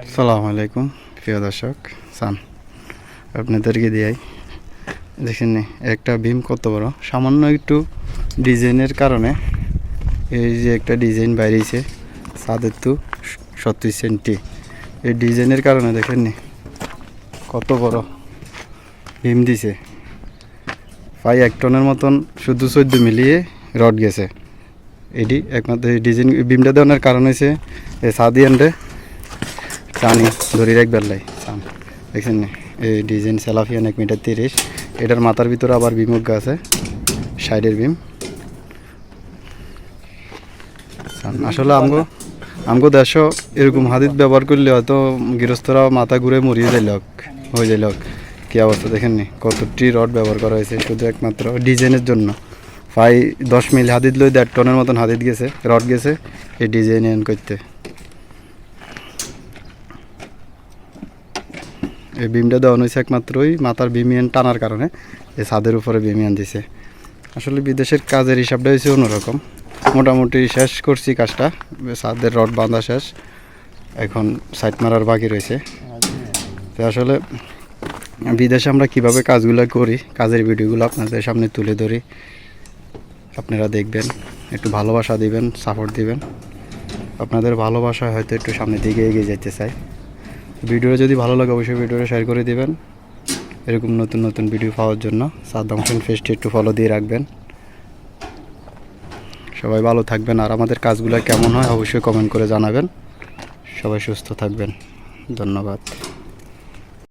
আসসালামু আলাইকুম প্রিয় দর্শক সান আপনাদেরকে দিয়াই দেখেন একটা বিম কত বড়, সামান্য একটু ডিজাইনের কারণে এই যে একটা ডিজাইন বাইরেছে ছাদের তো 37 সেন্টি, এই ডিজাইনের কারণে দেখেন কত বড় বিম দিছে। প্রায় 1 টনের মতন শুধু 14 মিলিয়ে রড গেছে। এটি একমাত্র এই ডিজাইন বিমটা দেওয়ার কারণ হয়েছে এই ছাদি আনতে টানি ধরে রাখবার লাই চান দেখছেন না। এই ডিজাইন সেলাফিয়ান 1 মিটার 30, এটার মাথার ভিতরে আবার বিমুগ্গা আছে, সাইডের বিম। আসলে আমগো দেশ এরকম হাদিদ ব্যবহার করলে হয়তো গৃহস্থরা মাথা ঘুরে মরিয়ে যাইল হয়ে যাইল। কী অবস্থা দেখেন নি, কতটি রড ব্যবহার করা হয়েছে শুধু একমাত্র ডিজাইনের জন্য। প্রায় 10 মিলি হাদিদ লই 1.5 টনের মতন হাদিদ গেছে, রড গেছে এই ডিজাইন করতে। এই বিমটা দেওয়া হয়েছে একমাত্র ওই মাথার বিমিয়ান টানার কারণে, এই ছাদের উপরে বিমিয়ান দিছে। আসলে বিদেশের কাজের হিসাবটা হয়েছে অন্যরকম। মোটামুটি শেষ করছি কাজটা, ছাদের রড বাঁধা শেষ, এখন সাইড মারার বাকি রয়েছে। তো আসলে বিদেশে আমরা কিভাবে কাজগুলো করি, কাজের ভিডিওগুলো আপনাদের সামনে তুলে ধরি, আপনারা দেখবেন, একটু ভালোবাসা দিবেন, সাপোর্ট দিবেন। আপনাদের ভালোবাসা হয়তো একটু সামনের দিকে এগিয়ে যেতে চাই। ভিডিওটা যদি ভালো লাগে অবশ্যই ভিডিওটা শেয়ার করে দিবেন। এরকম নতুন নতুন ভিডিও পাওয়ার জন্য সাদ্দাম হোসেন পেজটি একটু ফলো দিয়ে রাখবেন। সবাই ভালো থাকবেন, আর আমাদের কাজগুলো কেমন হয় অবশ্যই কমেন্ট করে জানাবেন। সবাই সুস্থ থাকবেন, ধন্যবাদ।